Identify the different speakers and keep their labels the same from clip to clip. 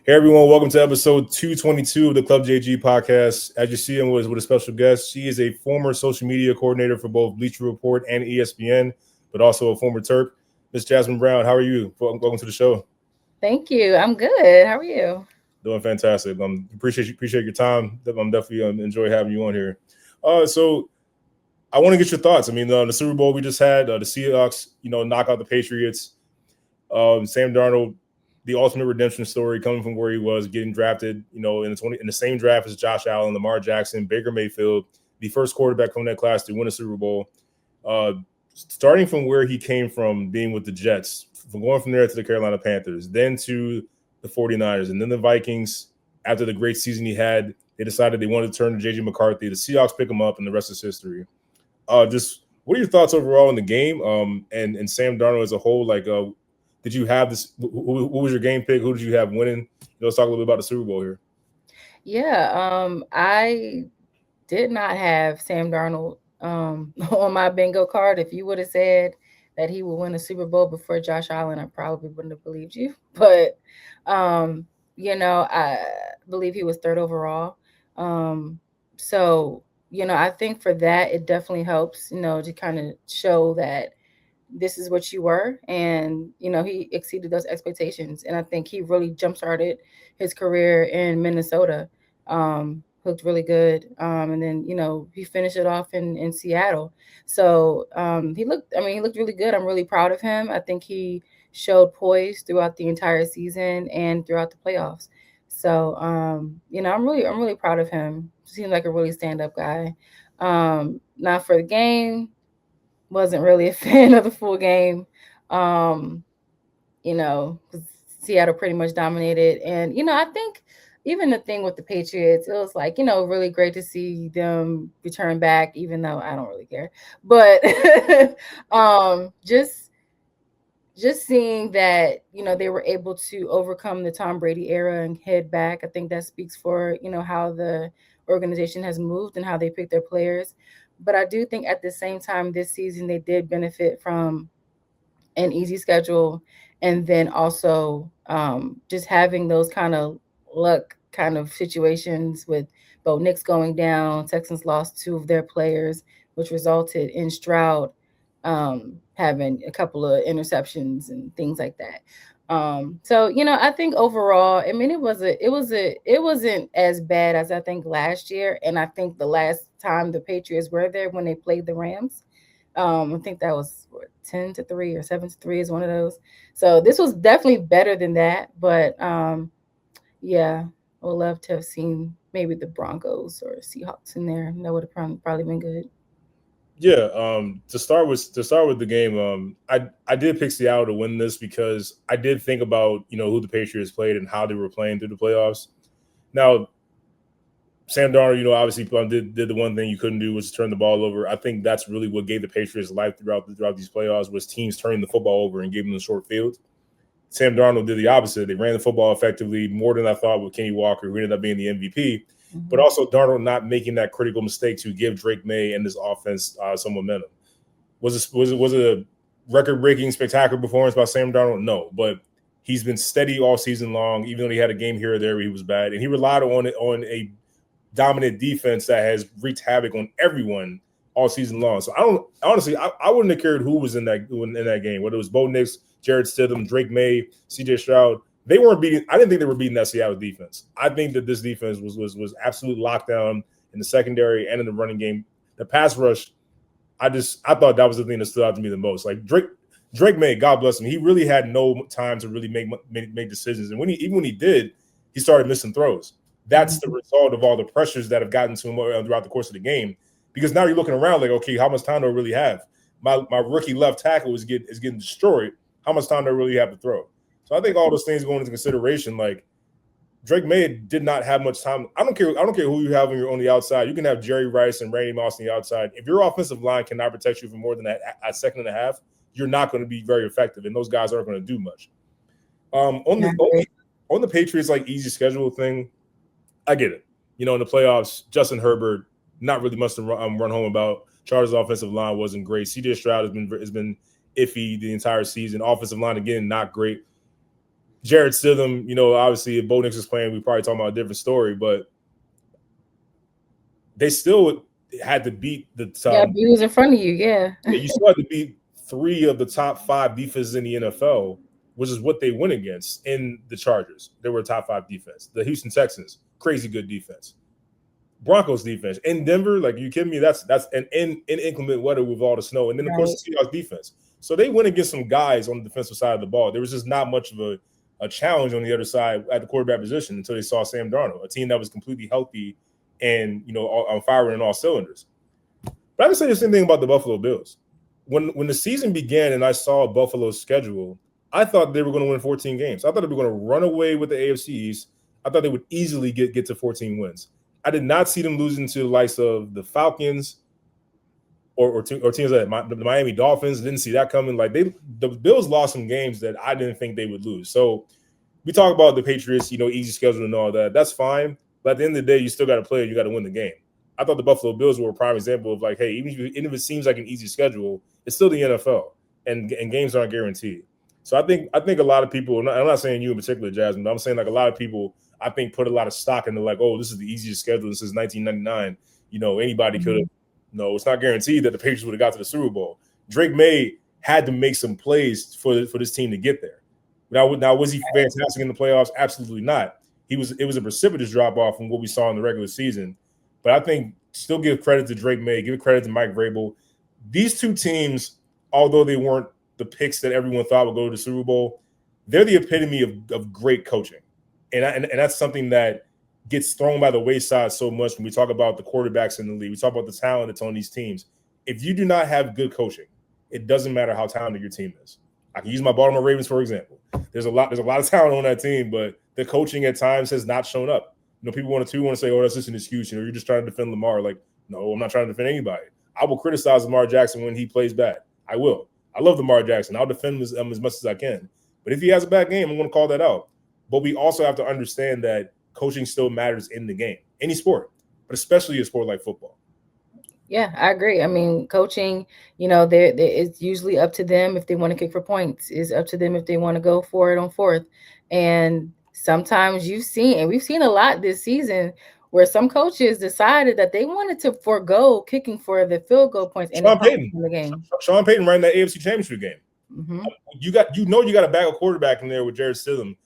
Speaker 1: Hey everyone, welcome to episode 222 of the Club JG podcast. As you see, I'm with a special guest. She is a former social media coordinator for both Bleacher Report and ESPN, but also a former Terp. Miss Jasmine Brown, how are you? Welcome to the show.
Speaker 2: Thank you. I'm good. How are you?
Speaker 1: Doing fantastic. Appreciate your time. I'm definitely enjoy having you on here. So I want to get your thoughts. I mean, the Super Bowl we just had, the Seahawks, knock out the Patriots. Sam Darnold, the ultimate redemption story, coming from where he was, getting drafted, in the same draft as Josh Allen, Lamar Jackson, Baker Mayfield, the first quarterback from that class to win a Super Bowl. Starting from where he came from, being with the Jets, from going from there to the Carolina Panthers, then to the 49ers, and then the Vikings. After the great season he had, they decided they wanted to turn to J.J. McCarthy. The Seahawks pick him up, and the rest is history. Just what are your thoughts overall in the game, and Sam Darnold as a whole? Like, did you have this? Who was your game pick? Who did you have winning? Let's talk a little bit about the Super Bowl here.
Speaker 2: Yeah, I did not have Sam Darnold on my bingo card. If you would have said that he would win a Super Bowl before Josh Allen, I probably wouldn't have believed you. But I believe he was third overall. So I think for that it definitely helps, to kind of show that this is what you were, and he exceeded those expectations, and I think he really jump started his career in Minnesota. Looked really good, and then he finished it off in Seattle. So he looked really good. I'm really proud of him. I think he showed poise throughout the entire season and throughout the playoffs. So I'm really proud of him. Seems like a really stand up guy. Now for the game, wasn't really a fan of the full game. Um, 'Cause Seattle pretty much dominated. And, I think even the thing with the Patriots, it was like, really great to see them return back, even though I don't really care. But just seeing that, they were able to overcome the Tom Brady era and head back, I think that speaks for, how the organization has moved and how they pick their players. But I do think at the same time this season they did benefit from an easy schedule, and then also just having those kind of luck kind of situations with Bo Nix going down. Texans lost two of their players, which resulted in Stroud having a couple of interceptions and things like that. So I think overall, I mean, it wasn't as bad as I think last year, and I think the last time the Patriots were there when they played the Rams, I think that was 10-3 or 7-3 is one of those. So this was definitely better than that, but yeah, I would love to have seen maybe the Broncos or Seahawks in there. That would have probably been good.
Speaker 1: Yeah. To start with the game, I did pick Seattle to win this because I did think about who the Patriots played and how they were playing through the playoffs. Now, Sam Darnold, obviously did the one thing you couldn't do, was turn the ball over. I think that's really what gave the Patriots life throughout these playoffs, was teams turning the football over and giving them the short field. Sam Darnold did the opposite. They ran the football effectively, more than I thought, with Kenny Walker, who ended up being the MVP. But also Darnold not making that critical mistake to give Drake May and this offense some momentum. Was it a record-breaking, spectacular performance by Sam Darnold? No, but he's been steady all season long, even though he had a game here or there where he was bad, and he relied on a dominant defense that has wreaked havoc on everyone all season long. So I wouldn't have cared who was in that game, whether it was Bo Nix, Jared Stidham, Drake May, CJ Stroud. They weren't beating. I didn't think they were beating that Seattle defense. I think that this defense was absolute lockdown in the secondary and in the running game. The pass rush, I thought that was the thing that stood out to me the most. Like Drake May, God bless him, he really had no time to really make decisions, and even when he did, he started missing throws. That's the result of all the pressures that have gotten to him throughout the course of the game. Because now you're looking around like, okay, how much time do I really have? My rookie left tackle is getting destroyed. How much time do I really have to throw? So I think all those things going into consideration. Like, Drake May did not have much time. I don't care who you have on the outside. You can have Jerry Rice and Randy Moss on the outside. If your offensive line cannot protect you for more than a second and a half, you're not going to be very effective, and those guys aren't going to do much. On the Patriots easy schedule thing, I get it. In the playoffs, Justin Herbert, not really much to run home about. Chargers' offensive line wasn't great. CJ Stroud has been iffy the entire season. Offensive line, again, not great. Jared Stidham, obviously if Bo Nix was playing, we probably talking about a different story, but they still had to beat the
Speaker 2: Yeah, he was in front of you. Yeah.
Speaker 1: you still had to beat 3 of the top 5 defenses in the NFL, which is what they went against in the Chargers. They were a top 5 defense. The Houston Texans, crazy good defense. Broncos defense in Denver, like, you kidding me? That's an in inclement weather with all the snow, and then of course the Seahawks defense. So they went against some guys on the defensive side of the ball. There was just not much of a challenge on the other side at the quarterback position until they saw Sam Darnold, a team that was completely healthy and on fire in all cylinders. But I can say the same thing about the Buffalo Bills. When the season began and I saw Buffalo's schedule, I thought they were going to win 14 games. I thought they were going to run away with the AFC East. I thought they would easily get to 14 wins. I did not see them losing to the likes of the Falcons or teams like the Miami Dolphins. Didn't see that coming. Like, the Bills lost some games that I didn't think they would lose. So we talk about the Patriots, easy schedule and all that. That's fine. But at the end of the day, you still got to play. You got to win the game. I thought the Buffalo Bills were a prime example of, like, hey, even if it seems like an easy schedule, it's still the NFL, and games aren't guaranteed. So I think a lot of people, and I'm not saying you in particular, Jasmine, but I'm saying, like, a lot of people, I think, put a lot of stock into, like, oh, this is the easiest schedule since 1999. Anybody could have. No, it's not guaranteed that the Patriots would have got to the Super Bowl. Drake May had to make some plays for this team to get there. Now, was he fantastic in the playoffs? Absolutely not. It was a precipitous drop off from what we saw in the regular season. But I think still give credit to Drake May, give credit to Mike Vrabel. These two teams, although they weren't the picks that everyone thought would go to the Super Bowl, they're the epitome of great coaching. And that's something that gets thrown by the wayside so much when we talk about the quarterbacks in the league. We talk about the talent that's on these teams. If you do not have good coaching, it doesn't matter how talented your team is. I can use my Baltimore Ravens, for example. There's a lot of talent on that team, but the coaching at times has not shown up. People want to say, oh, that's just an excuse. You're just trying to defend Lamar. Like, no, I'm not trying to defend anybody. I will criticize Lamar Jackson when he plays bad. I will. I love Lamar Jackson. I'll defend him as much as I can. But if he has a bad game, I'm going to call that out. But we also have to understand that coaching still matters in the game, any sport, but especially a sport like football.
Speaker 2: Yeah, I agree. I mean, coaching, it's usually up to them if they want to kick for points. It's up to them if they want to go for it on fourth. And sometimes we've seen a lot this season where some coaches decided that they wanted to forego kicking for the field goal points in the game.
Speaker 1: Sean Payton ran that AFC Championship game. Mm-hmm. You got a backup quarterback in there with Jared Stidham.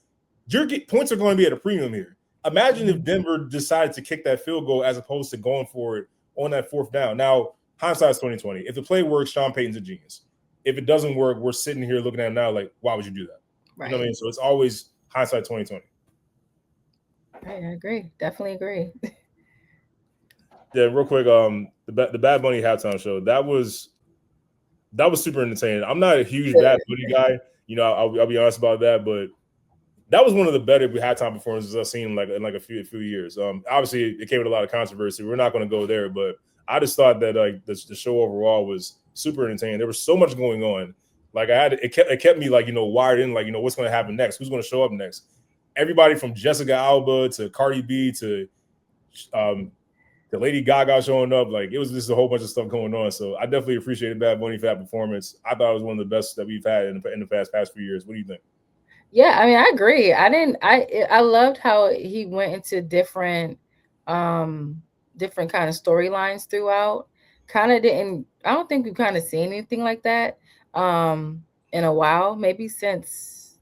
Speaker 1: Your points are going to be at a premium here. Imagine if Denver decided to kick that field goal as opposed to going for it on that fourth down. Now, hindsight's 2020. If the play works, Sean Payton's a genius. If it doesn't work, we're sitting here looking at it now like, why would you do that? Right. You know what I mean? So it's always hindsight 2020.
Speaker 2: Right, I agree. Definitely agree.
Speaker 1: Yeah, real quick, the Bad Bunny halftime show, that was super entertaining. I'm not a huge Bad Bunny guy, I'll be honest about that, but that was one of the better halftime performances I've seen in a few years. Obviously, it came with a lot of controversy. We're not going to go there, but I just thought that the show overall was super entertaining. There was so much going on. Like, it kept me wired in, what's going to happen next? Who's going to show up next? Everybody from Jessica Alba to Cardi B to the Lady Gaga showing up, like, it was just a whole bunch of stuff going on. So I definitely appreciated Bad Bunny for that performance. I thought it was one of the best that we've had in the past few years. What do you think?
Speaker 2: Yeah, I mean, I agree. I loved how he went into different kind of storylines throughout. I don't think we've kind of seen anything like that in a while, maybe since,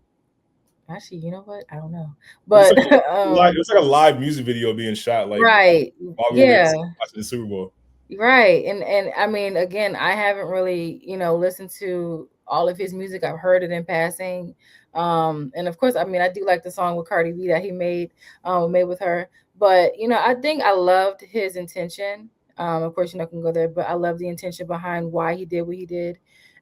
Speaker 2: actually, you know what? I don't know. But
Speaker 1: it was like a live music video being shot, like,
Speaker 2: right.
Speaker 1: While we were watching the Super Bowl.
Speaker 2: Right. And I mean, again, I haven't really, listened to all of his music. I've heard it in passing. And of course, I mean, I do like the song with Cardi B that he made with her. But, I think I loved his intention. Of course, I can go there, but I love the intention behind why he did what he did.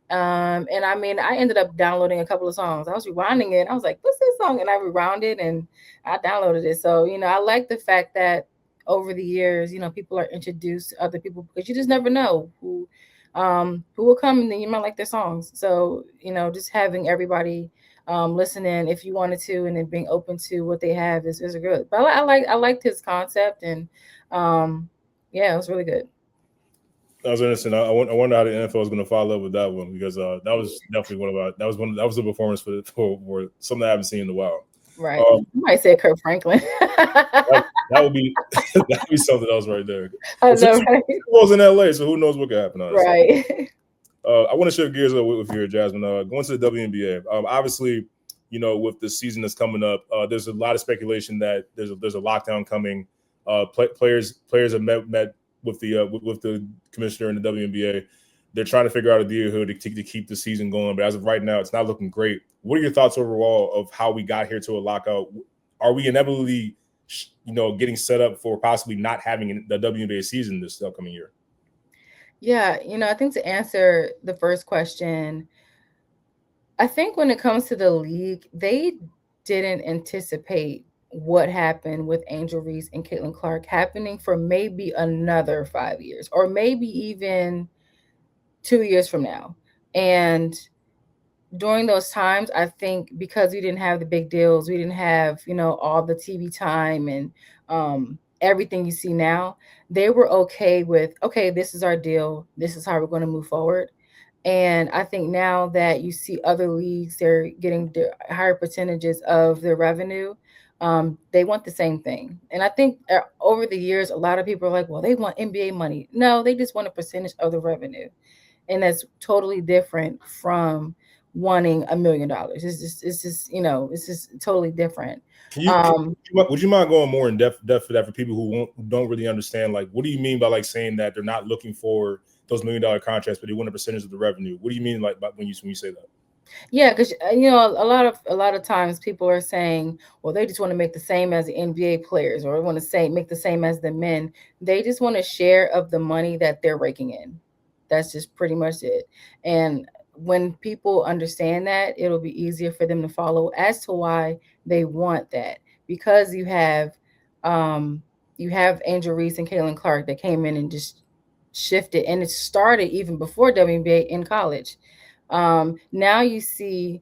Speaker 2: And I mean, I ended up downloading a couple of songs. I was rewinding it. I was like, what's this song? And I rewound it and I downloaded it. So, I like the fact that over the years, people are introduced to other people because you just never know who will come and then you might like their songs. So, just having everybody listen in if you wanted to, and then being open to what they have is good. But I liked his concept, and it was really good.
Speaker 1: That was interesting. I wonder how the NFL is going to follow up with that one, because that was definitely one of our that was a performance for something I haven't seen in a while.
Speaker 2: Right. You might say Kurt Franklin.
Speaker 1: that would be something else right there.
Speaker 2: I know, right?
Speaker 1: Super Bowl's in LA, so who knows what could happen, honestly.
Speaker 2: Right.
Speaker 1: I want to shift gears with you here, Jasmine. Going to the WNBA. Obviously, with the season that's coming up, there's a lot of speculation that there's a lockdown coming. Players have met with the commissioner in the WNBA. They're trying to figure out a deal here to keep the season going. But as of right now, it's not looking great. What are your thoughts overall of how we got here to a lockout? Are we inevitably, getting set up for possibly not having the WNBA season this upcoming year?
Speaker 2: Yeah, I think to answer the first question, I think when it comes to the league, they didn't anticipate what happened with Angel Reese and Caitlin Clark happening for maybe another 5 years, or maybe even 2 years from now. And during those times, I think because we didn't have the big deals, we didn't have, all the TV time and everything you see now, they were okay with, okay, this is our deal. This is how we're going to move forward. And I think now that you see other leagues, they're getting higher percentages of their revenue. They want the same thing. And I think over the years, a lot of people are like, well, they want NBA money. No, they just want a percentage of the revenue. And that's totally different from wanting $1 million. It's just totally different.
Speaker 1: Would you mind going more in depth for that, for people who don't really understand? Like, what do you mean by like saying that they're not looking for those $1 million contracts, but they want a percentage of the revenue? What do you mean like when you say that?
Speaker 2: Yeah, because a lot of times people are saying, well, they just want to make the same as the NBA players, or want to make the same as the men. They just want a share of the money that they're raking in. That's just pretty much it. And when people understand that, it'll be easier for them to follow as to why they want that. Because you have Angel Reese and Caitlin Clark that came in and just shifted, and it started even before WNBA in college. Now you see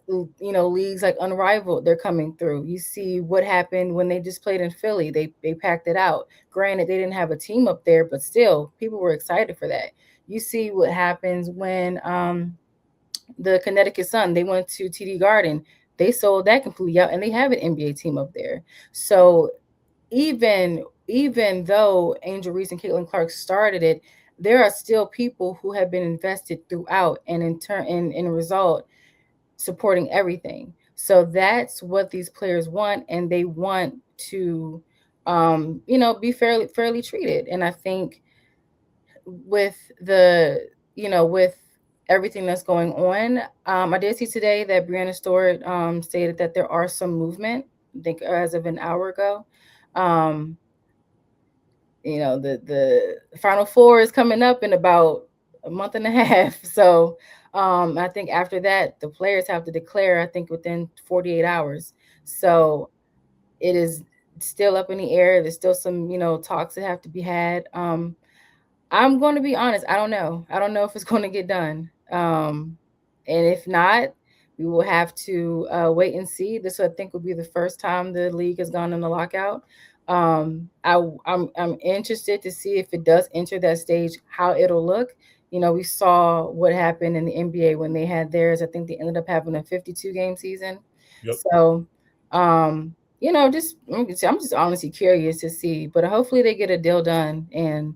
Speaker 2: leagues like Unrivaled, they're coming through. You see what happened when they just played in Philly. They packed it out. Granted, they didn't have a team up there, but still people were excited for that. You see what happens when the Connecticut Sun, they went to TD Garden. They sold that completely out, and they have an NBA team up there. So even though Angel Reese and Caitlin Clark started it, there are still people who have been invested throughout, and in result, supporting everything. So that's what these players want, and they want to, be fairly treated. And I think with with everything that's going on, I did see today that Breanna Stewart stated that there are some movement. I think as of an hour ago. The Final Four is coming up in about a month and a half. So I think after that, the players have to declare, I think within 48 hours. So it is still up in the air. There's still some, talks that have to be had. I'm going to be honest. I don't know. I don't know if it's going to get done. And if not, we will have to wait and see. This, I think, will be the first time the league has gone in the lockout. I'm interested to see if it does enter that stage, how it'll look. We saw what happened in the NBA when they had theirs. I think they ended up having a 52-game season.
Speaker 1: Yep.
Speaker 2: So, I'm just honestly curious to see, but hopefully they get a deal done and,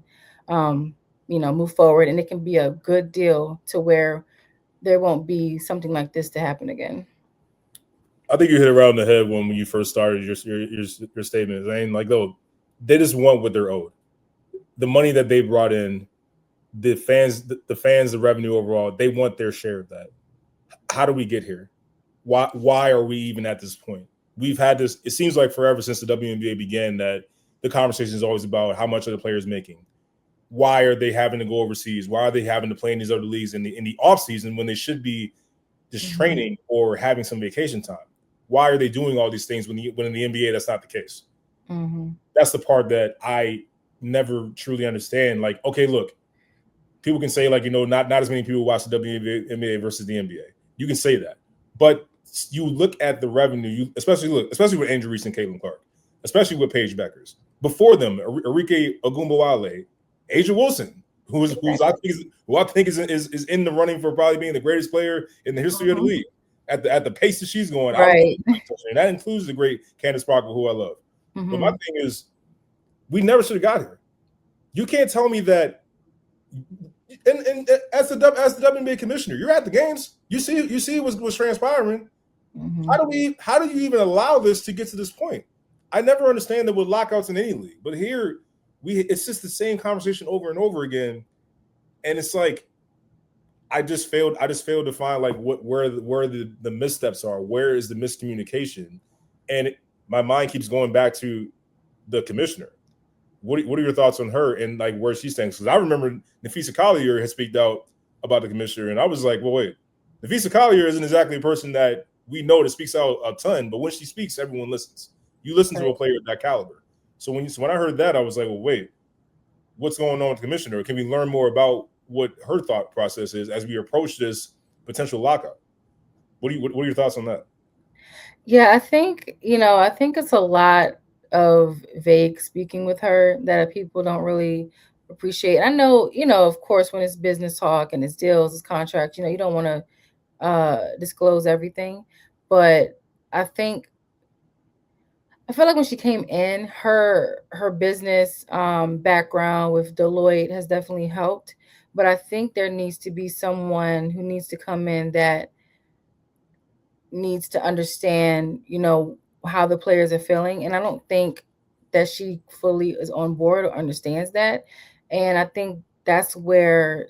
Speaker 2: move forward, and it can be a good deal to where there won't be something like this to happen again.
Speaker 1: I think you hit it right on the head when you first started your statement. Saying like, though, they just want what they're owed. The money that they brought in, the fans, the revenue overall, they want their share of that. How do we get here? Why are we even at this point? We've had this. It seems like forever since the WNBA began that the conversation is always about how much are the players making. Why are they having to go overseas? Why are they having to play in these other leagues in the off season when they should be just training or having some vacation time? Why are they doing all these things when in the NBA that's not the case?
Speaker 2: Mm-hmm.
Speaker 1: That's the part that I never truly understand. Like, okay, look, people can say like, not as many people watch the WNBA versus the NBA. You can say that, but you look at the revenue. Especially with Angel Reese and Caitlin Clark, especially with Paige Beckers. Before them, Arike Ogunbowale, Asia Wilson. who I think is in the running for probably being the greatest player in the history of the league at the pace that she's going. I don't think and that includes the great Candace Parker, who I love. But my thing is, we never should have got her. You can't tell me that. And as the WNBA commissioner, you're at the games. You see what's transpiring. How do you even allow this to get to this point? I never understand that with lockouts in any league, but here it's just the same conversation over and over again, and it's like I just failed to find like where the missteps are. Where is the miscommunication? And my mind keeps going back to the commissioner. What are your thoughts on her and like where she stands? Because I remember Nafisa Collier had speaked out about the commissioner, and I was like, well, wait, Nafisa Collier isn't exactly a person that we know that speaks out a ton, but when she speaks, everyone listens. You listen to a player of that caliber. So when I heard that, I was like, well, wait, what's going on with the commissioner? Can we learn more about what her thought process is as we approach this potential lockout? What are your thoughts on that?
Speaker 2: Yeah, I think it's a lot of vague speaking with her that people don't really appreciate. I know, of course, when it's business talk and it's deals, it's contracts, you don't want to disclose everything. But I feel like when she came in, her business background with Deloitte has definitely helped. But I think there needs to be someone who needs to come in that needs to understand, how the players are feeling. And I don't think that she fully is on board or understands that. And I think that's where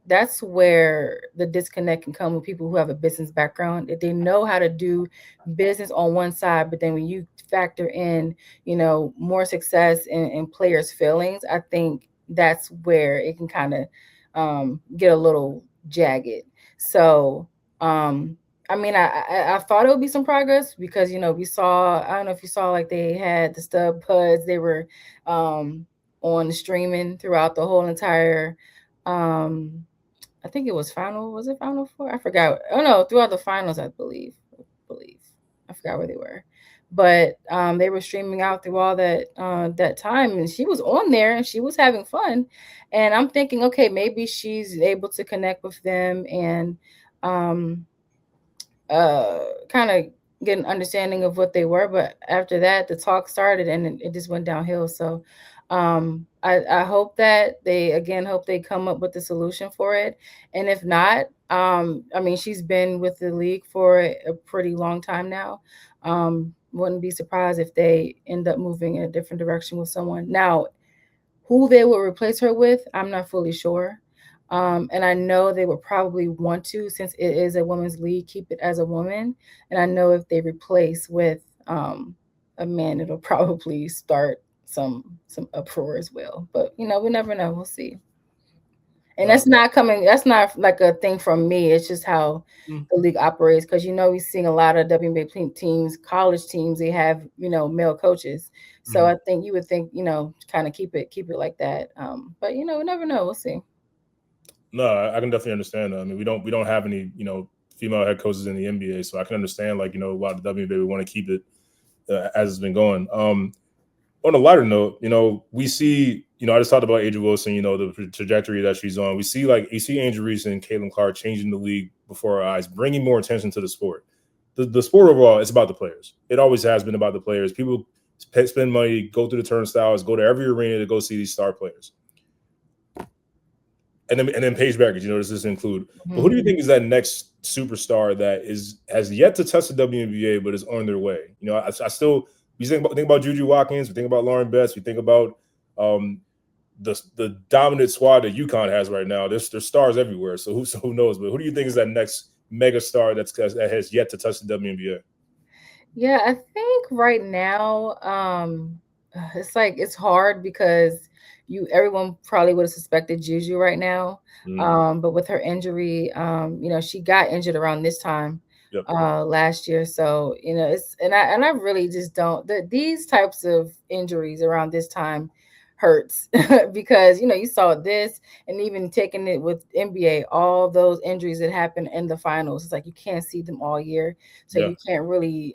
Speaker 2: the disconnect can come with people who have a business background. If they know how to do business on one side, but then when you factor in, more success in players' feelings, I think that's where it can kind of get a little jagged. So, I mean, I thought it would be some progress because we saw, I don't know if you saw, like they had the stub buds, they were on the streaming throughout the whole entire I think it was Final Four? I forgot. Oh no, throughout the finals, I believe. I forgot where they were. But they were streaming out through all that time, and she was on there and she was having fun. And I'm thinking, okay, maybe she's able to connect with them and kind of get an understanding of what they were. But after that, the talk started and it just went downhill. So I hope that they come up with a solution for it. And if not, I mean, she's been with the league for a pretty long time now. Wouldn't be surprised if they end up moving in a different direction with someone. Now, who they will replace her with, I'm not fully sure. And I know they would probably want to, since it is a women's league, keep it as a woman. And I know if they replace with a man, it'll probably start some uproar as well. But we never know. We'll see. And that's not like a thing from me. It's just how the league operates. Because we're seeing a lot of WNBA teams, college teams, they have male coaches. So I think you would think kind of keep it like that. But we never know. We'll see.
Speaker 1: No, I can definitely understand that. I mean, we don't have any female head coaches in the NBA, so I can understand like a lot of the WNBA we want to keep it as it's been going. On a lighter note, we see, I just talked about Adrian Wilson, the trajectory that she's on. We see you see Angel Reese and Caitlin Clark changing the league before our eyes, bringing more attention to the sport. The sport overall, it's about the players. It always has been about the players. People spend money, go through the turnstiles, go to every arena to go see these star players. And then Paige Beckers, does this include? But who do you think is that next superstar that has yet to touch the WNBA but is on their way? I still we think about Juju Watkins, we think about Lauren Betts, we think about the dominant squad that UConn has right now. There's stars everywhere. So who knows? But who do you think is that next mega star that has yet to touch the WNBA?
Speaker 2: Yeah, I think right now it's hard because everyone probably would have suspected Juju right now. But with her injury, she got injured around this time last year. So, I really just don't, these types of injuries around this time hurts because, you saw this and even taking it with NBA, all those injuries that happen in the finals. It's like you can't see them all year. So you can't really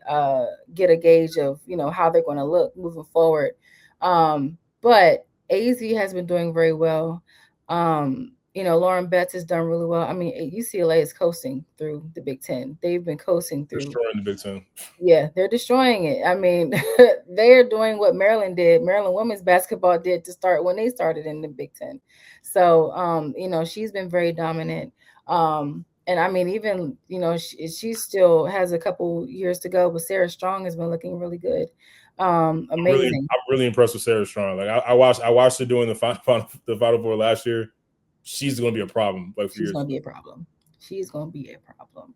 Speaker 2: get a gauge of, how they're going to look moving forward. But AZ has been doing very well. Lauren Betts has done really well. I mean, UCLA is coasting through the Big Ten. They've been coasting through.
Speaker 1: Destroying the Big Ten.
Speaker 2: Yeah, they're destroying it. I mean, they're doing what Maryland did. Maryland women's basketball did to start when they started in the Big Ten. So, she's been very dominant. And I mean, even she still has a couple years to go, but Sarah Strong has been looking really good. Amazing.
Speaker 1: I'm really impressed with Sarah Strong. Like I watched her doing the Final Four last year. She's going to be a problem.
Speaker 2: She's going to be a problem. She's going to be a problem.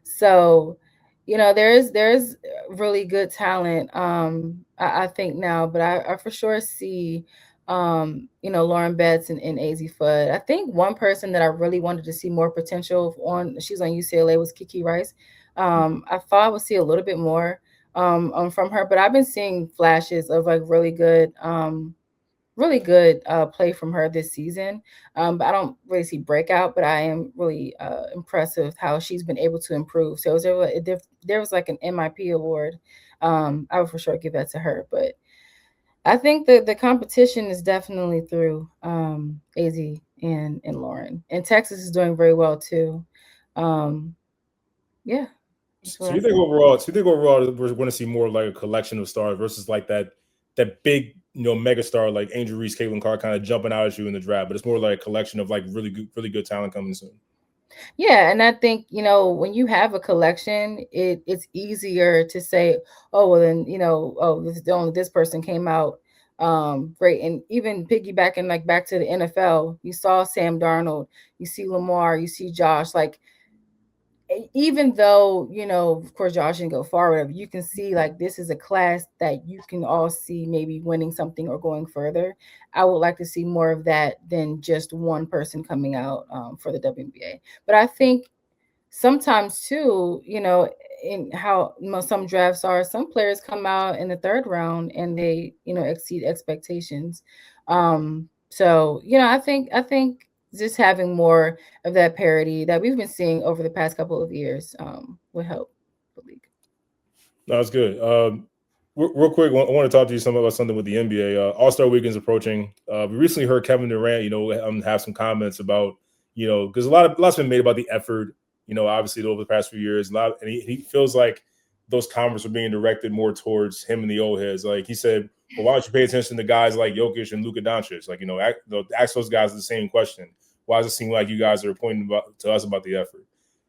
Speaker 2: So, there's really good talent. I think now, but I for sure see, Lauren Betts and AZ Fudd. I think one person that I really wanted to see more potential she's on UCLA, was Kiki Rice. I thought I would see a little bit more from her, but I've been seeing flashes of like really good play from her this season. But I don't really see breakout, but I am really impressed with how she's been able to improve. So if there was like an MIP award, I would for sure give that to her. But I think that the competition is definitely through AZ and Lauren. And Texas is doing very well too. Yeah.
Speaker 1: So you think overall we're going to see more like a collection of stars versus like that big, megastar like Angel Reese, Caitlin Clark kind of jumping out at you in the draft, but it's more like a collection of like really good talent coming soon.
Speaker 2: Yeah, and I think, when you have a collection, it's easier to say, oh, well then, only this person came out great. And even piggybacking like back to the NFL, you saw Sam Darnold, you see Lamar, you see Josh, like even though, of course, Josh didn't go far, whatever, you can see like this is a class that you can all see maybe winning something or going further. I would like to see more of that than just one person coming out for the WNBA. But I think sometimes too, in how some drafts are, some players come out in the third round and they, exceed expectations. So, I think just having more of that parity that we've been seeing over the past couple of years would help the league.
Speaker 1: No, that's good. Real quick, I want to talk to you about something with the NBA. All-Star Weekend's approaching. We recently heard Kevin Durant, have some comments about, because a lot's been made about the effort, obviously over the past few years. And he feels like those comments are being directed more towards him and the old heads. Like he said, well, why don't you pay attention to guys like Jokic and Luka Doncic? Like, ask those guys the same question. Why does it seem like you guys are pointing to us about the effort?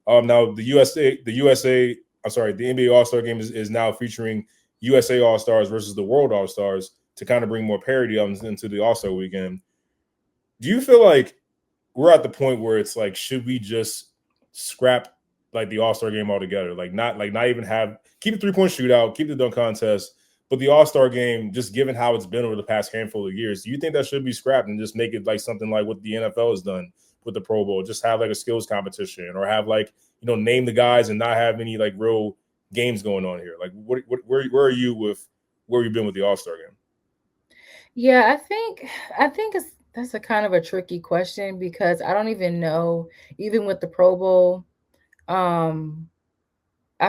Speaker 1: Now the NBA All-Star Game is now featuring USA All-Stars versus the World All-Stars to kind of bring more parity into the All-Star Weekend. Do you feel like we're at the point where it's like, should we just scrap like the All-Star Game altogether? Like not even keep the 3-point shootout, keep the dunk contest, but the All-Star Game, just given how it's been over the past handful of years, do you think that should be scrapped and just make it like something like what the NFL has done with the Pro Bowl? Just have like a skills competition, or have like, name the guys and not have any like real games going on here. Like where are you with where you've been with the All-Star Game?
Speaker 2: Yeah, I think that's a kind of a tricky question, because I don't even know, even with the Pro Bowl, I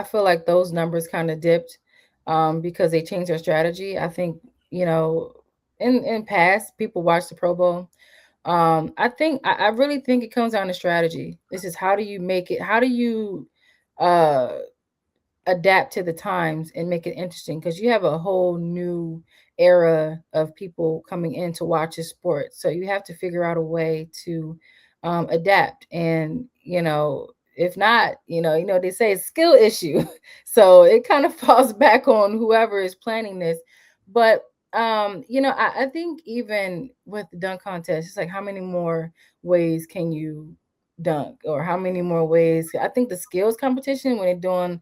Speaker 2: feel like those numbers kind of dipped because they changed their strategy. I think, in past, people watch the Pro Bowl. I really think it comes down to strategy. This is, how do you make it? How do you adapt to the times and make it interesting? Because you have a whole new era of people coming in to watch a sport, so you have to figure out a way to adapt. And if not, they say it's skill issue. So it kind of falls back on whoever is planning this. But I think even with the dunk contest, it's like, how many more ways can you dunk, or how many more ways? I think the skills competition, when they're doing,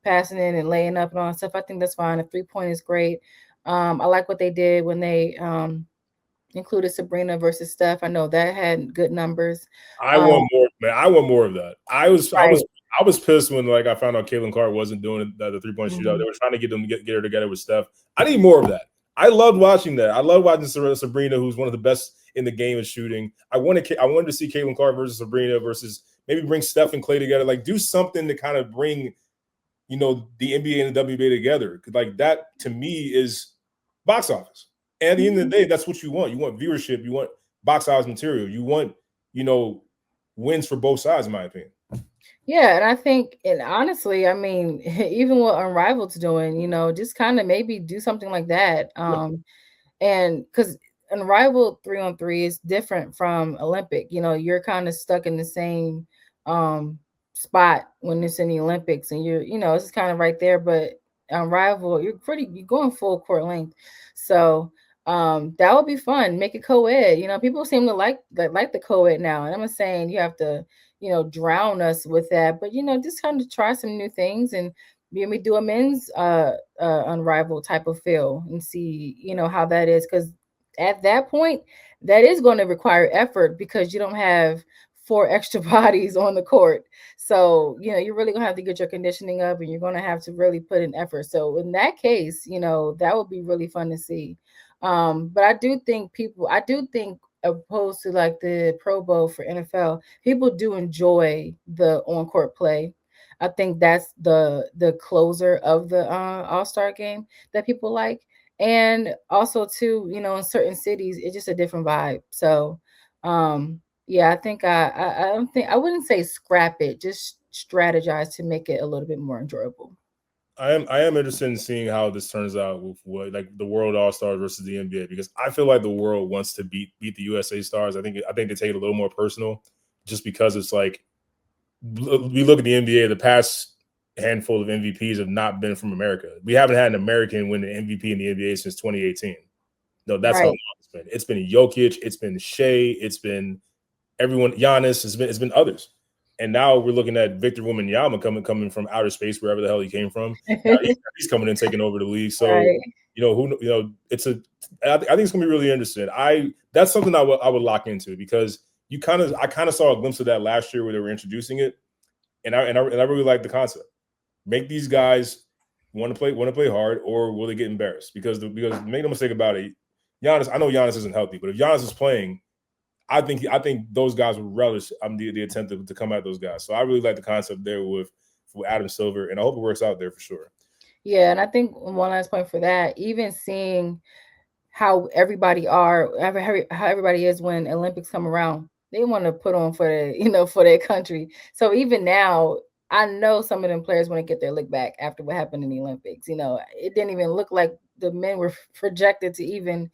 Speaker 2: passing in and laying up and all that stuff, I think that's fine. A 3-point is great. I like what they did when they included Sabrina versus Steph. I know that had good numbers.
Speaker 1: I want more, man. I want more of that. I was pissed when like I found out Caitlin Clark wasn't doing the 3-point shootout. They were trying to get her together with Steph. I need more of that. I loved watching that. I love watching Sabrina, who's one of the best in the game of shooting. I wanted to see Caitlin Clark versus Sabrina versus maybe bring Steph and Clay together. Like, do something to kind of bring, the NBA and the WNBA together. Like, that to me is box office. And at the end of the day, that's what you want. You want viewership. You want box size material. You want, wins for both sides, in my opinion.
Speaker 2: Yeah, and I think, and honestly, I mean, even what Unrivalled's doing, just kind of maybe do something like that. And because Unrivaled 3-on-3 is different from Olympic, you're kind of stuck in the same spot when it's in the Olympics, and it's kind of right there. But Unrivaled, you're going full court length, so that would be fun. Make it co-ed. People seem to like the co-ed now, and I'm not saying you have to drown us with that, but just kind of try some new things and maybe do a men's Unrivaled type of feel and see how that is, because at that point that is going to require effort because you don't have 4 extra bodies on the court. So you're really gonna have to get your conditioning up, and you're gonna have to really put in effort. So in that case, that would be really fun to see. But I do think opposed to like the Pro Bowl for NFL, people do enjoy the on-court play. I think that's the closer of the All-Star game that people like. And also too, in certain cities, it's just a different vibe. So yeah, I think I don't think I wouldn't say scrap it, just strategize to make it a little bit more enjoyable.
Speaker 1: I am interested in seeing how this turns out with what, like, the World All Stars versus the NBA, because I feel like the world wants to beat the USA Stars. I think they take it a little more personal, just because it's like, we look at the NBA, the past handful of MVPs have not been from America. We haven't had an American win the MVP in the NBA since 2018. No, that's how long it's been. It's been Jokic, it's been Shea, it's been everyone, Giannis, it's been others. And now we're looking at Victor Wembanyama coming from outer space, wherever the hell he came from. He's coming in, taking over the league. So
Speaker 2: Right.
Speaker 1: I think it's gonna be really interesting. That's something I would lock into, because I kind of saw a glimpse of that last year where they were introducing it, and I really like the concept. Make these guys want to play hard, or will they get embarrassed? Because make no mistake about it, Giannis. I know Giannis isn't healthy, but if Giannis is playing, I think those guys would relish the attempt to come at those guys. So I really like the concept there with Adam Silver, and I hope it works out there for sure.
Speaker 2: Yeah, and I think one last point for that, even seeing how how everybody is when Olympics come around, they want to put on for for their country. So even now, I know some of them players want to get their lick back after what happened in the Olympics. It didn't even look like the men were projected to even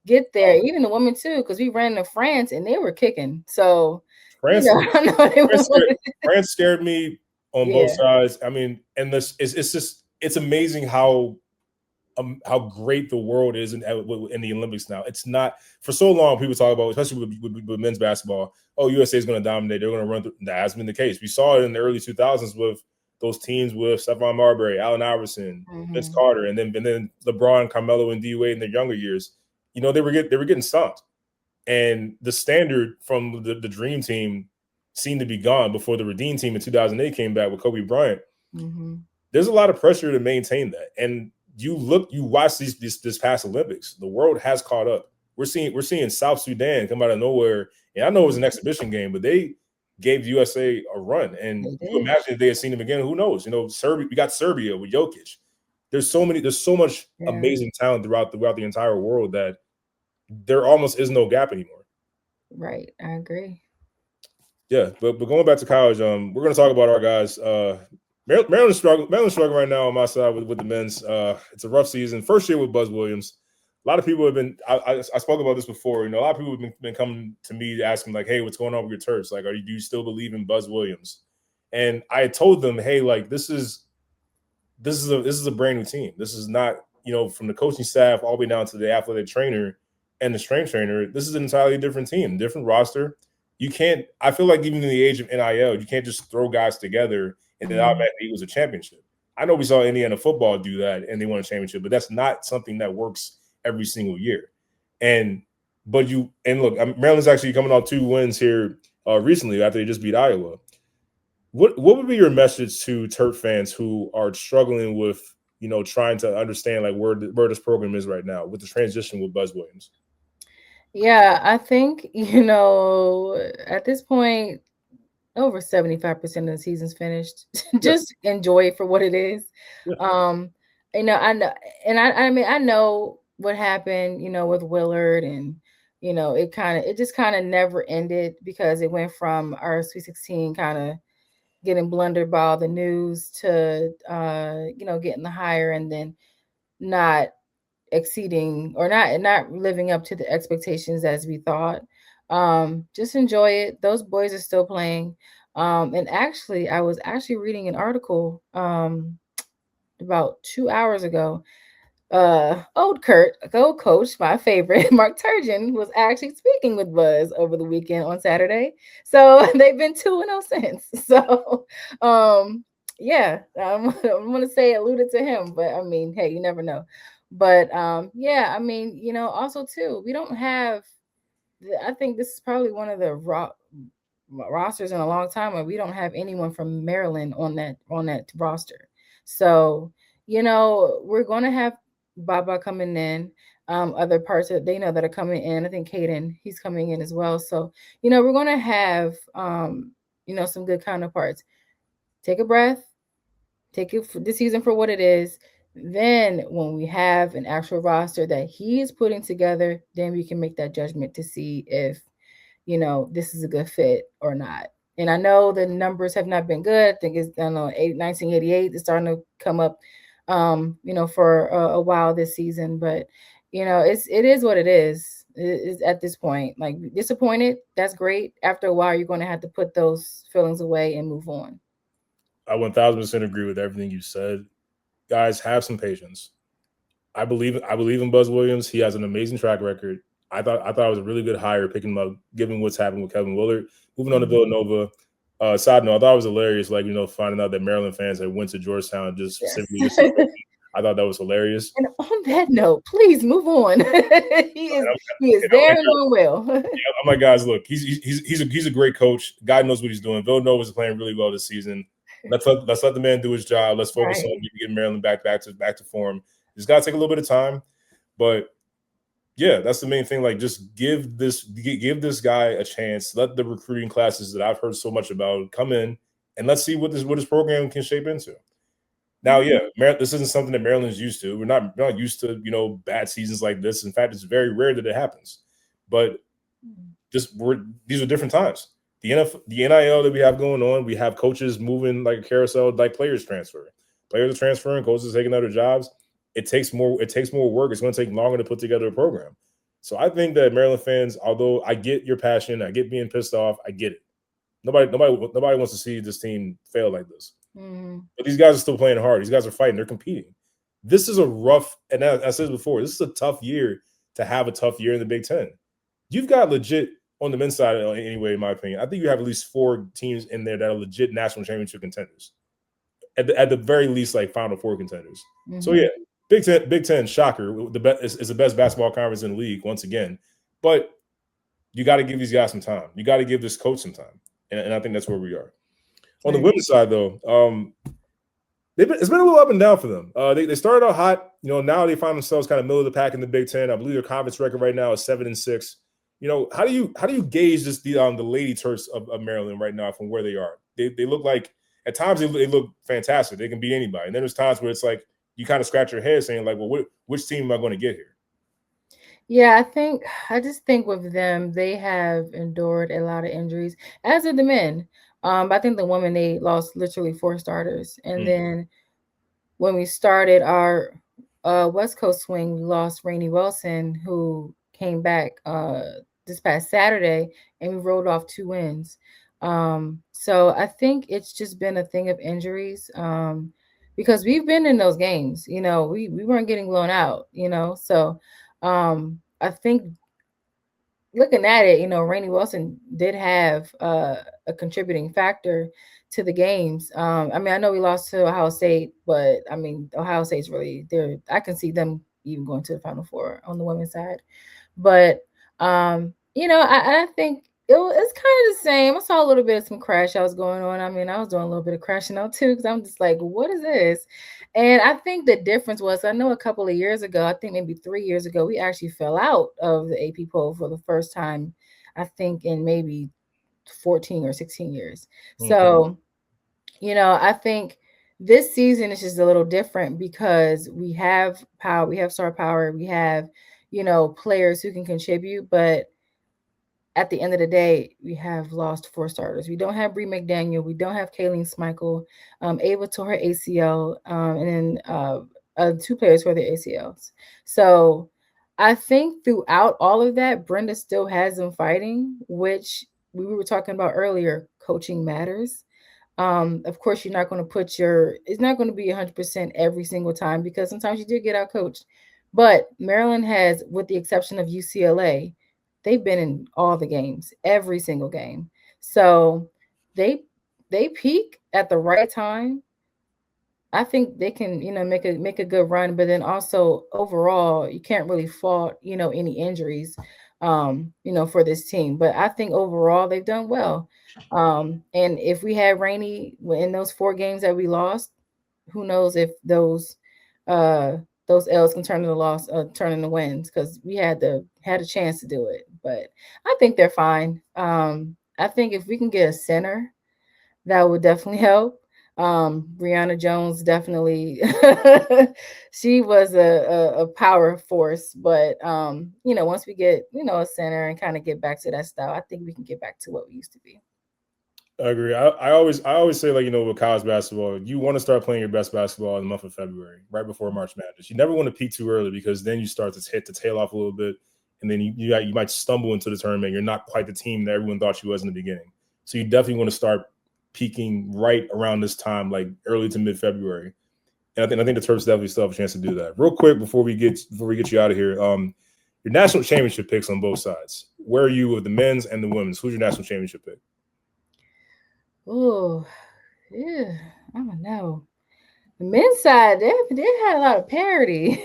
Speaker 2: get there, even the women too, because we ran to France and they were kicking. So
Speaker 1: France,
Speaker 2: I know
Speaker 1: France scared me on
Speaker 2: yeah.
Speaker 1: both sides. I mean, and it's amazing how great the world is in the Olympics now. It's not, for so long people talk about, especially with men's basketball, oh, USA is going to dominate, they're going to run through. That has been the case. We saw it in the early 2000s with those teams with Stephon Marbury, Allen Iverson, Vince Carter, and then LeBron, Carmelo, and D Wade in their younger years. They were getting stomped, and the standard from the Dream Team seemed to be gone before the Redeem Team in 2008 came back with Kobe Bryant. There's a lot of pressure to maintain that, and you watch this past Olympics, the world has caught up. We're seeing South Sudan come out of nowhere, and I know it was an exhibition game, but they gave USA a run. And you imagine if they had seen them again, who knows? Serbia, we got Serbia with Jokic. There's so much amazing talent throughout the entire world that there almost is no gap anymore.
Speaker 2: Right, I agree.
Speaker 1: Yeah, but going back to college, we're going to talk about our guys. Maryland's struggling right now on my side with the men's. It's a rough season. First year with Buzz Williams. A lot of people have been. I spoke about this before. A lot of people have been coming to me asking, like, "Hey, what's going on with your Terps? Like, do you still believe in Buzz Williams?" And I told them, "Hey, like, this is a brand new team. This is not, from the coaching staff all the way down to the athletic trainer and the strength trainer. This is an entirely different team, different roster. You can't. I feel like even in the age of NIL, you can't just throw guys together and then automatically equals a championship. I know we saw Indiana football do that and they won a championship, but that's not something that works every single year. And look, Maryland's actually coming off 2 wins here recently after they just beat Iowa. What would be your message to Terp fans who are struggling with, trying to understand like where this program is right now with the transition with Buzz Williams?
Speaker 2: Yeah, I think, at this point, over 75% of the season's finished. Just enjoy it for what it is.
Speaker 1: Yeah.
Speaker 2: I know, and I mean, I know what happened, with Willard and it just kind of never ended because it went from our Sweet 16 kind of getting blundered by all the news to getting the hire and then not exceeding or not living up to the expectations as we thought. Just enjoy it. Those boys are still playing. And actually, I was actually reading an article about 2 hours ago. Old coach, my favorite, Mark Turgeon, was actually speaking with Buzz over the weekend on Saturday. So they've been 2-0 since. So yeah, I'm gonna say alluded to him, but I mean, hey, you never know. But yeah, I mean, also too, we don't have. I think this is probably one of the rosters in a long time where we don't have anyone from Maryland on that roster. So we're going to have Baba coming in. Other parts that they know that are coming in. I think Caden, he's coming in as well. So we're going to have some good counterparts. Take a breath. Take it for this season for what it is. Then when we have an actual roster that he is putting together, then we can make that judgment to see if this is a good fit or not. And I know the numbers have not been good. I think it's 1988 is starting to come up, for a while this season. But it is what it is. It is at this point. Like disappointed, that's great. After a while, you're going to have to put those feelings away and move on.
Speaker 1: I 1000% agree with everything you said. Guys, have some patience. I believe in Buzz Williams. He has an amazing track record. I thought it was a really good hire picking him up, given what's happened with Kevin Willard. Moving on to Villanova. Side note, I thought it was hilarious, finding out that Maryland fans had went to Georgetown just specifically. I thought that was hilarious.
Speaker 2: And on that note, please move on. he is there and doing well.
Speaker 1: I'm like, guys, look, he's a great coach. God knows what he's doing. Villanova's playing really well this season. Let's let the man do his job. Let's focus on getting Maryland back to form. It's got to take a little bit of time, but yeah, that's the main thing. Like, just give this guy a chance. Let the recruiting classes that I've heard so much about come in, and let's see what his program can shape into. Now, yeah, this isn't something that Maryland's used to. We're not used to bad seasons like this. In fact, it's very rare that it happens. But these are different times. The NIL that we have going on, we have coaches moving like a carousel, like players transferring. Players are transferring, coaches are taking other jobs. It takes more work. It's going to take longer to put together a program. So I think that Maryland fans, although I get your passion, I get being pissed off, I get it. Nobody wants to see this team fail like this.
Speaker 2: Mm-hmm.
Speaker 1: But these guys are still playing hard. These guys are fighting. They're competing. This is a rough, and I said before, this is a tough year to have a tough year in the Big Ten. You've got legit, on the men's side anyway, in my opinion, I think you have at least 4 teams in there that are legit national championship contenders. At the very least, like Final Four contenders. Mm-hmm. So yeah, Big Ten, shocker, is the best basketball conference in the league once again. But you got to give these guys some time. You got to give this coach some time, and I think that's where we are. On the women's side, though, it's been a little up and down for them. They started out hot. Now they find themselves kind of middle of the pack in the Big Ten. I believe their conference record right now is 7-6. How do you gauge this the Lady Terps of Maryland right now from where they are? They look like at times they look fantastic. They can beat anybody, and then there's times where it's like you kind of scratch your head saying like, well, which team am I going to get here?
Speaker 2: Yeah, I just think with them, they have endured a lot of injuries, as did the men. I think the women, they lost literally 4 starters. And then when we started our West Coast swing, we lost Rainey Wilson, who came back this past Saturday, and we rolled off 2 wins. So I think it's just been a thing of injuries because we've been in those games. We weren't getting blown out, So I think looking at it, Rainey Wilson did have a contributing factor to the games. I mean, I know we lost to Ohio State, but I mean, Ohio State's really there. I can see them even going to the Final Four on the women's side. But I think it's kind of the same. I saw a little bit of some crash outs going on. I mean, I was doing a little bit of crashing out too because I'm just like, what is this? And I think the difference was, I know a couple of years ago, I think maybe 3 years ago, we actually fell out of the AP poll for the first time, I think in maybe 14 or 16 years. Mm-hmm. So, I think this season is just a little different because we have power, we have star power, we have, players who can contribute, but at the end of the day, we have lost 4 starters. We don't have Bree McDaniel. We don't have Kayleen Schmeichel. Ava tore her ACL, and then 2 players for their ACLs. So I think throughout all of that, Brenda still has them fighting, which we were talking about earlier. Coaching matters. Of course, you're not going to it's not going to be 100% every single time because sometimes you do get out coached. But Maryland has, with the exception of UCLA, they've been in all the games, every single game. So they they peak at the right time. I think they can, make a good run, but then also overall, you can't really fault, any injuries, for this team. But I think overall they've done well. And if we had Rainey in those 4 games that we lost, who knows if uh those L's can turn into wins because we had a chance to do it. But I think they're fine. I think if we can get a center, that would definitely help. Brianna Jones definitely she was a power force, but once we get, a center and kind of get back to that style, I think we can get back to what we used to be.
Speaker 1: I agree. I always say, like, with college basketball, you want to start playing your best basketball in the month of February, right before March Madness. You never want to peak too early because then you start to hit the tail off a little bit, and then you might stumble into the tournament. You're not quite the team that everyone thought you was in the beginning. So you definitely want to start peaking right around this time, like early to mid February. And I think the Terps definitely still have a chance to do that. Real quick before we get you out of here, your national championship picks on both sides. Where are you with the men's and the women's? Who's your national championship pick?
Speaker 2: Oh, yeah, I don't know. The men's side, they had a lot of parity.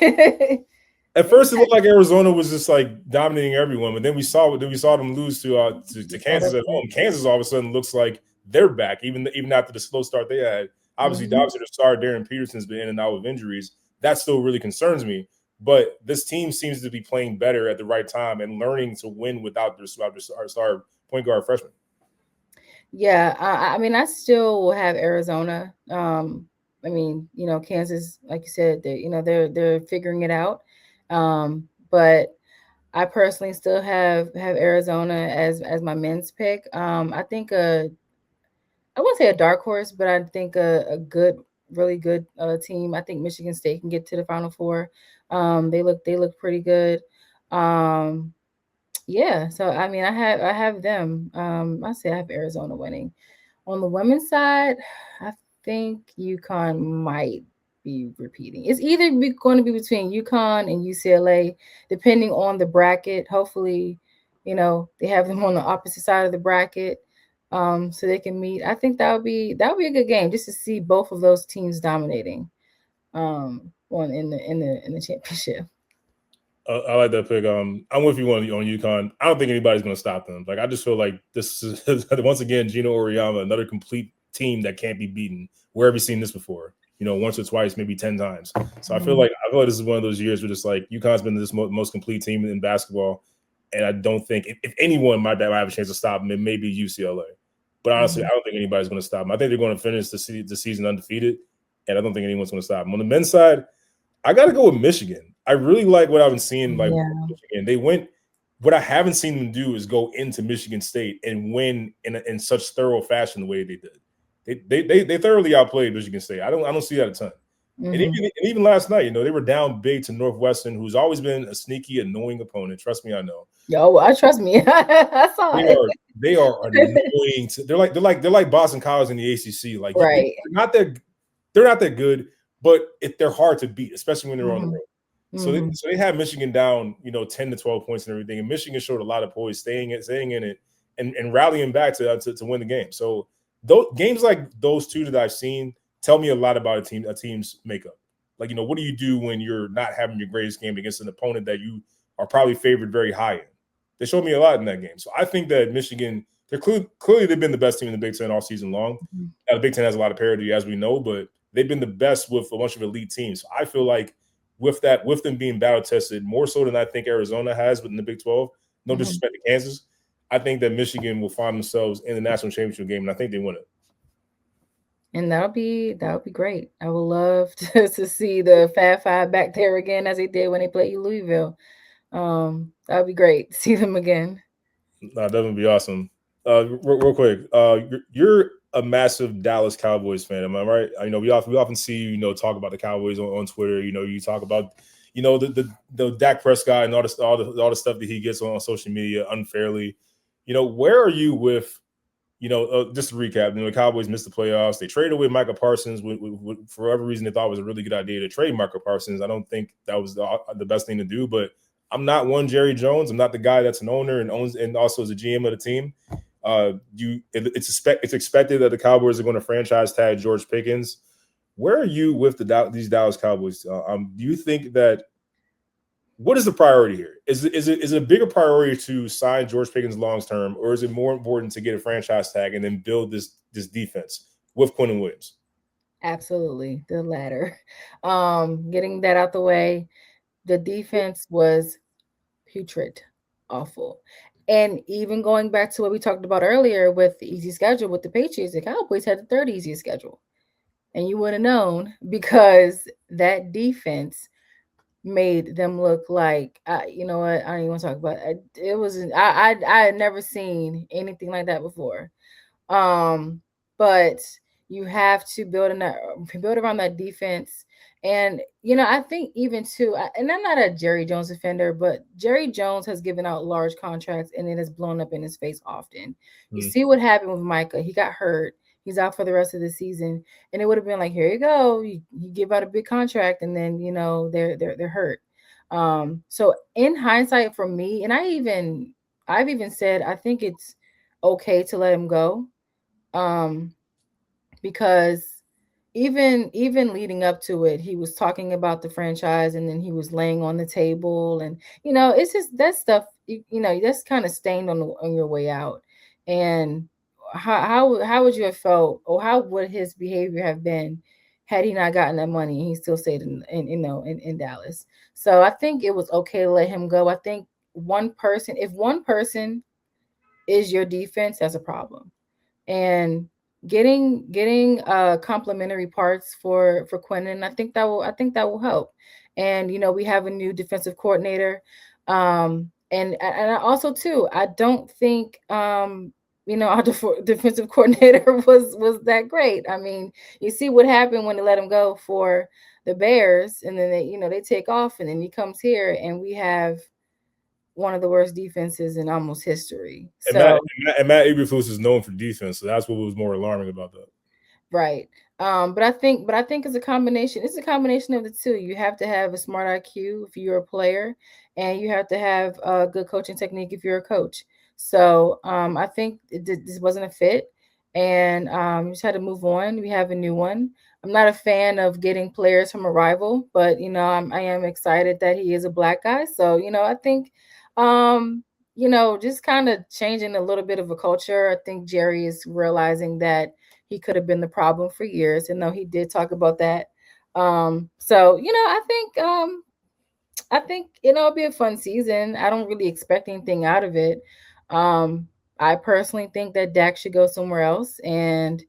Speaker 1: At first, it looked like Arizona was just like dominating everyone, but then we saw them lose to Kansas at home. Kansas all of a sudden looks like they're back, even after the slow start they had. Obviously, the star Darren Peterson's been in and out with injuries. That still really concerns me. But this team seems to be playing better at the right time and learning to win without their star point guard freshman.
Speaker 2: Yeah, I mean, I still will have Arizona. I mean, Kansas, like you said, they're figuring it out. But I personally still have Arizona as my men's pick. I think I wouldn't say a dark horse, but I think a good, really good team. I think Michigan State can get to the Final Four. They look pretty good. Um, yeah, so I mean, I have them. I say I have Arizona winning. On the women's side, I think UConn might be repeating. It's either going to be between UConn and UCLA, depending on the bracket. Hopefully, they have them on the opposite side of the bracket, so they can meet. I think that would be a good game just to see both of those teams dominating, on in the championship.
Speaker 1: I like that pick. I'm with you on UConn. I don't think anybody's going to stop them. Like, I just feel like this is once again Gino Oriyama, another complete team that can't be beaten. Where have you seen this before? Once or twice, maybe 10 times. So I feel like this is one of those years where just like UConn's been this most complete team in basketball, and I don't think if anyone might have a chance to stop them, it may be UCLA. But honestly, I don't think anybody's going to stop them. I think they're going to finish the season undefeated, and I don't think anyone's going to stop them. On the men's side, I got to go with Michigan. I really like what I've been seeing. Like, Michigan, they went. What I haven't seen them do is go into Michigan State and win in such thorough fashion the way they did. They thoroughly outplayed Michigan State. I don't see that a ton. And even last night, they were down big to Northwestern, who's always been a sneaky, annoying opponent. Trust me, I know.
Speaker 2: Yo, I trust me. I saw it.
Speaker 1: They are annoying. They're like Boston College in the ACC. Like,
Speaker 2: right.
Speaker 1: They're not that good, but they're hard to beat, especially when they're on the road. So they had Michigan down, 10 to 12 points and everything. And Michigan showed a lot of poise, staying in it, and rallying back to win the game. So games like those two that I've seen tell me a lot about a team's makeup. Like, what do you do when you're not having your greatest game against an opponent that you are probably favored very high in? They showed me a lot in that game. So I think that Michigan, they're clearly they've been the best team in the Big Ten all season long. Now, the Big Ten has a lot of parity, as we know, but they've been the best with a bunch of elite teams. So I feel like with them being battle tested more so than I think Arizona has within the Big 12, no disrespect to Kansas, I think that Michigan will find themselves in the national championship game, and I think they win it.
Speaker 2: And that'll be great. I would love to see the Fab Five back there again as they did when they played Louisville. That would be great to see them again.
Speaker 1: That would be awesome. Real quick, you're a massive Dallas Cowboys fan, am I right? I know we often see you, talk about the Cowboys on Twitter. You talk about, the Dak Prescott and all the stuff that he gets on social media unfairly. Where are you with, just to recap, the Cowboys missed the playoffs. They traded away Michael Parsons for whatever reason they thought it was a really good idea to trade Michael Parsons. I don't think that was the best thing to do, but I'm not one Jerry Jones. I'm not the guy that's an owner and owns and also is a GM of the team. It's expected that the Cowboys are going to franchise tag George Pickens. Where are you with these Dallas Cowboys? Do you think that what is the priority here? Is it a bigger priority to sign George Pickens long term, or is it more important to get a franchise tag and then build this defense with Quentin Williams?
Speaker 2: Absolutely, the latter. Getting that out the way, the defense was putrid, awful. And even going back to what we talked about earlier with the easy schedule with the Patriots, the Cowboys had the third easiest schedule. And you would have known because that defense made them look like, you know what, I don't even want to talk about it. It was, I had never seen anything like that before. But you have to build around that defense. And I think even too, and I'm not a Jerry Jones defender, but Jerry Jones has given out large contracts and it has blown up in his face often. You see what happened with Micah. He got hurt. He's out for the rest of the season, and it would have been like, here you go, you give out a big contract, and then they're hurt. So in hindsight, for me, and I've even said I think it's okay to let him go, um, because even leading up to it, he was talking about the franchise, and then he was laying on the table, and it's just that stuff. That's kind of stained on your way out. And how would you have felt, or how would his behavior have been had he not gotten that money and he still stayed in Dallas? So I think it was okay to let him go. I think if one person is your defense, that's a problem. And getting complementary parts for Quentin, I think that will help. And we have a new defensive coordinator, and also too, I don't think our defensive coordinator was that great. I mean, you see what happened when they let him go for the Bears, and then they take off, and then he comes here, and we have one of the worst defenses in almost history.
Speaker 1: And
Speaker 2: So
Speaker 1: Matt Eberflus is known for defense, so that's what was more alarming about that.
Speaker 2: right. But I think it's a combination. It's a combination of the two. You have to have a smart IQ if you're a player, and you have to have a good coaching technique if you're a coach. So I think this wasn't a fit, and we just had to move on. We have a new one. I'm not a fan of getting players from a rival, but I am excited that he is a black guy. So I think just kind of changing a little bit of a culture. I think Jerry is realizing that he could have been the problem for years, and though he did talk about that. So I think it'll be a fun season. I don't really expect anything out of it. Um, I personally think that Dak should go somewhere else, and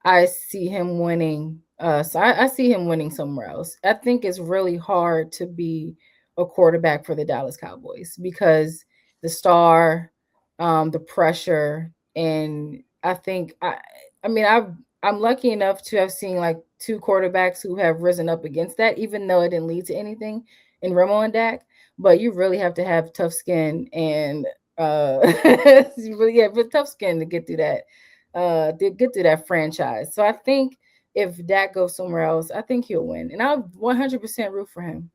Speaker 2: I see him winning. So I see him winning somewhere else. I think it's really hard to be a quarterback for the Dallas Cowboys because the star, the pressure, and I'm lucky enough to have seen like two quarterbacks who have risen up against that, even though it didn't lead to anything in Romo and Dak. But you really have to have tough skin and but tough skin to get through that get through that franchise. So I think if Dak goes somewhere else, I think he'll win, and I'll 100% root for him.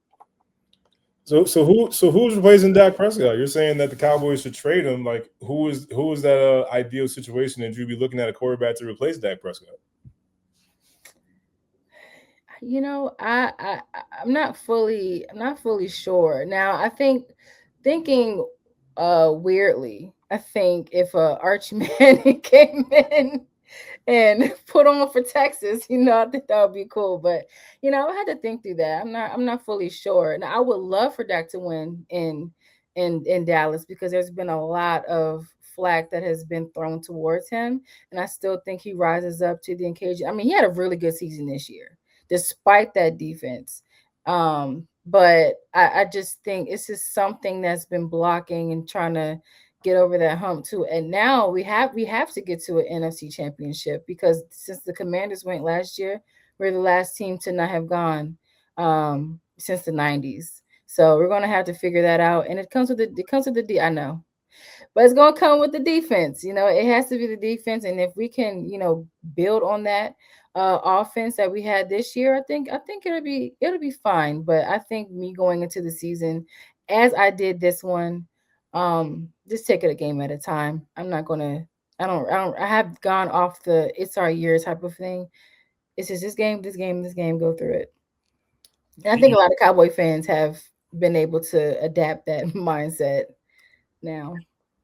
Speaker 1: So who's replacing Dak Prescott? You're saying that the Cowboys should trade him. Like who is that ideal situation that you'd be looking at a quarterback to replace Dak Prescott?
Speaker 2: I'm not fully sure. Now I think thinking weirdly, I think if Archie Manning came in and put on for Texas, I think that would be cool. But I had to think through that. I'm not fully sure. Now I would love for Dak to win in Dallas because there's been a lot of flack that has been thrown towards him, and I still think he rises up to the occasion. I mean, he had a really good season this year, despite that defense. But I just think it's just something that's been blocking and trying to get over that hump too. And now we have to get to an NFC championship, because since the Commanders went last year, we're the last team to not have gone since the 90s. So we're gonna have to figure that out. And it comes with the I know. But it's gonna come with the defense. It has to be the defense. And if we can, build on that offense that we had this year, I think it'll be fine. But I think me going into the season, as I did this one, just take it a game at a time. I'm not gonna. I have gone off the it's our year type of thing. It's just this game, go through it. And I think a lot of Cowboy fans have been able to adapt that mindset now.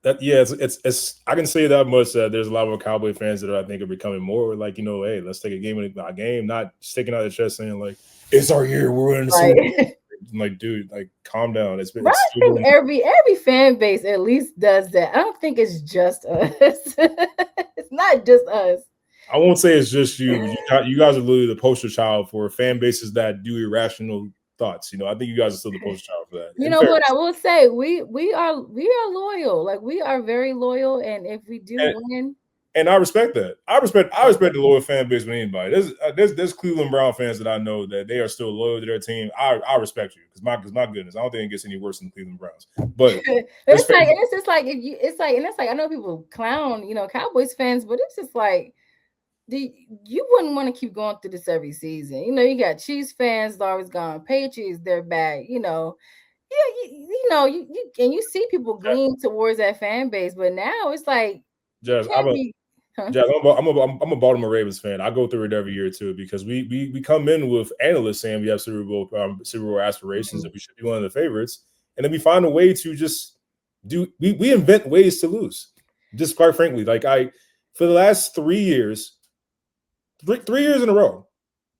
Speaker 1: It's I can say that much, that there's a lot of Cowboy fans that I think are becoming more like, hey, let's take a game, not sticking out the chest saying like, it's our year, we're winning the Super Bowl. I'm like, dude, like, calm down. It's
Speaker 2: I think every fan base at least does that. I don't think it's just us. It's not just us.
Speaker 1: I won't say it's just you. You guys are literally the poster child for fan bases that do irrational thoughts. I think you guys are still the poster child for that.
Speaker 2: You know what I will say? We are loyal. Like, we are very loyal, and if we do win,
Speaker 1: and I respect that. I respect the loyal fan base with anybody. There's Cleveland Brown fans that I know that they are still loyal to their team. I respect you, because my goodness, I don't think it gets any worse than the Cleveland Browns. But
Speaker 2: it's like I know people clown Cowboys fans, but it's just like, you wouldn't want to keep going through this every season. You got Chiefs fans, they're always gone. Patriots, they're back. You you see people glean towards that fan base, but now it's like,
Speaker 1: Jazz, I'm a Baltimore Ravens fan. I go through it every year too, because we come in with analysts saying we have Super Bowl aspirations, and we should be one of the favorites, and then we find a way to just we invent ways to lose. Just quite frankly, like, for the last 3 years. 3 years in a row,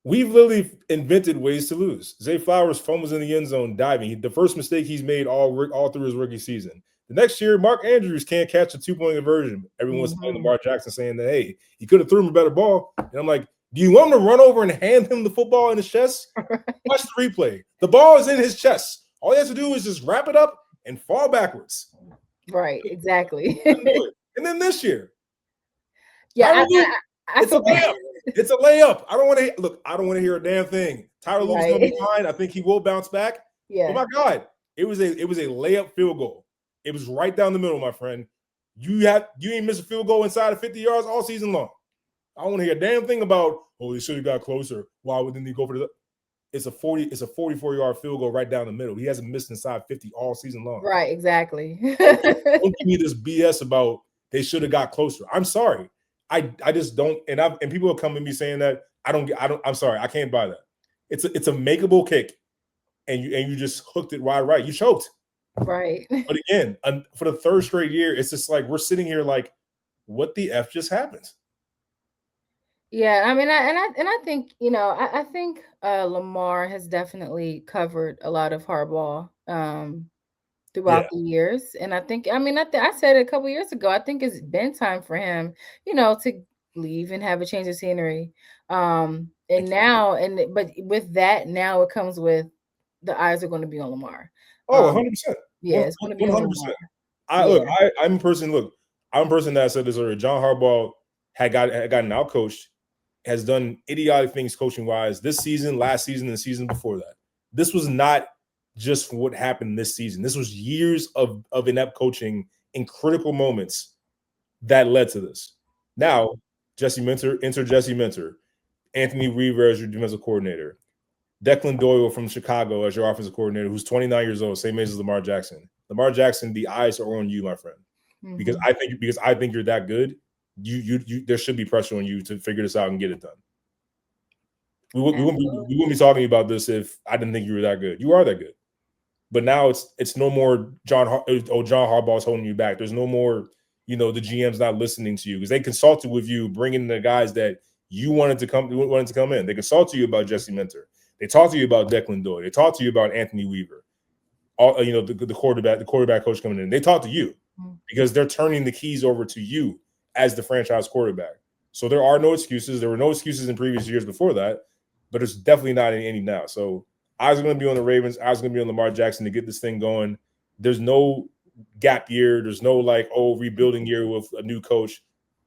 Speaker 1: we've literally invented ways to lose. Zay Flowers fumbles in the end zone diving. The first mistake he's made all through his rookie season. The next year, Mark Andrews can't catch a 2-point conversion. Everyone's telling Lamar Jackson, saying that, hey, he could have thrown him a better ball. And I'm like, do you want him to run over and hand him the football in his chest? Watch the replay. The ball is in his chest. All he has to do is just wrap it up and fall backwards.
Speaker 2: Right, exactly.
Speaker 1: And then this year,
Speaker 2: it's
Speaker 1: a layup. It's a layup. I don't want to hear a damn thing. Tyler Lue's gonna be fine. I think he will bounce back.
Speaker 2: Yeah.
Speaker 1: Oh my God. It was a layup field goal. It was right down the middle, my friend. You ain't missed a field goal inside of 50 yards all season long. I don't want to hear a damn thing about, oh, he should have got closer. Why wouldn't he go for it's a 44-yard field goal right down the middle. He hasn't missed inside 50 all season long.
Speaker 2: Right, exactly.
Speaker 1: Don't give me this BS about they should have got closer. I'm sorry. I just don't, and people will come to me saying that I'm sorry, I can't buy that. It's a makeable kick, and you just hooked it wide right. You choked.
Speaker 2: Right.
Speaker 1: But again, for the third straight year, it's just like we're sitting here like, what the F just happened?
Speaker 2: Yeah, I mean, I think I think Lamar has definitely covered a lot of hardball throughout the years. And I think, I said it a couple years ago, I think it's been time for him, to leave and have a change of scenery. But with that, now it comes with the eyes are going to be on Lamar.
Speaker 1: 100%.
Speaker 2: Yeah, it's going to be 100%.
Speaker 1: On Lamar. I'm a person that said this earlier. John Harbaugh had gotten out coached, has done idiotic things coaching wise this season, last season, and the season before that. This was not just what happened this season. This was years of inept coaching in critical moments that led to this. Now, Jesse Minter, Anthony Weaver as your defensive coordinator, Declan Doyle from Chicago as your offensive coordinator, who's 29 years old, same age as Lamar Jackson. Lamar Jackson, the eyes are on you, my friend, because I think you're that good. You there should be pressure on you to figure this out and get it done. We wouldn't be talking about this if I didn't think you were that good. You are that good. But now it's no more John Harbaugh's holding you back. There's no more, the GM's not listening to you, because they consulted with you, bringing the guys that you wanted to come in. They consulted you about Jesse Minter. They talked to you about Declan Doyle. They talked to you about Anthony Weaver. The quarterback coach coming in. They talked to you because they're turning the keys over to you as the franchise quarterback. So there are no excuses. There were no excuses in previous years before that, but it's definitely not any now. So eyes are going to be on the Ravens. Eyes are going to be on Lamar Jackson to get this thing going. There's no gap year. There's no like, rebuilding year with a new coach.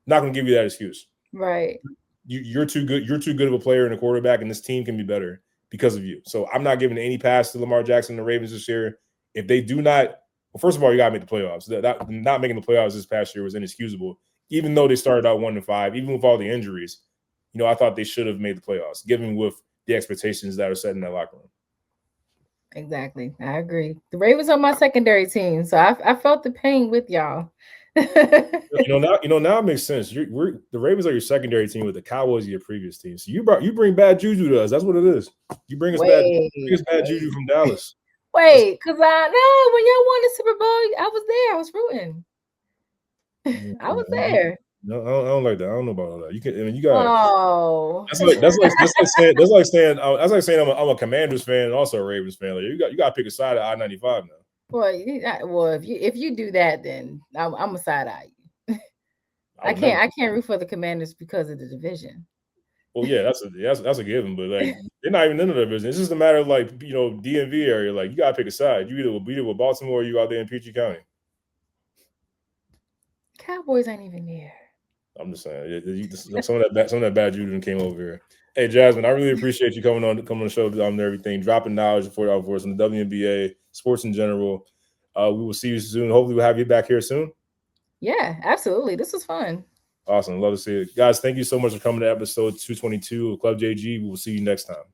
Speaker 1: Not going to give you that excuse.
Speaker 2: Right.
Speaker 1: You're too good. You're too good of a player and a quarterback, and this team can be better because of you. So I'm not giving any pass to Lamar Jackson and the Ravens this year. If they do not, well, first of all, you got to make the playoffs. That not making the playoffs this past year was inexcusable. Even though they started out 1-5, even with all the injuries, I thought they should have made the playoffs, given with the expectations that are set in that locker room.
Speaker 2: Exactly. I agree. The Ravens are my secondary team, so I felt the pain with y'all.
Speaker 1: Now it makes sense. The Ravens are your secondary team, with the Cowboys your previous team. So you bring bad juju to us. That's what it is. You bring us bad juju from Dallas.
Speaker 2: Wait, because I know when y'all won the Super Bowl, I was there. I was rooting. I was there.
Speaker 1: No, I don't like that. I don't know about all that. You got.
Speaker 2: Oh,
Speaker 1: that's like saying I'm a Commanders fan and also a Ravens fan. Like, you got to pick a side at I-95 now.
Speaker 2: Well, if you do that, then I'm a side eye you. I can't root for the Commanders because of the division.
Speaker 1: Well, yeah, that's a given, but like they're not even in the division. It's just a matter of like DMV area. Like you gotta pick a side. You either with Baltimore or you out there in Peachtree County.
Speaker 2: Cowboys ain't even there.
Speaker 1: I'm just saying, some of that bad juju came over here. Hey, Jasmine, I really appreciate you coming on the show and everything, dropping knowledge for us on the WNBA, sports in general. We will see you soon. Hopefully, we'll have you back here soon.
Speaker 2: Yeah, absolutely. This was fun.
Speaker 1: Awesome. Love to see it. Guys, thank you so much for coming to episode 222 of Club JG. We will see you next time.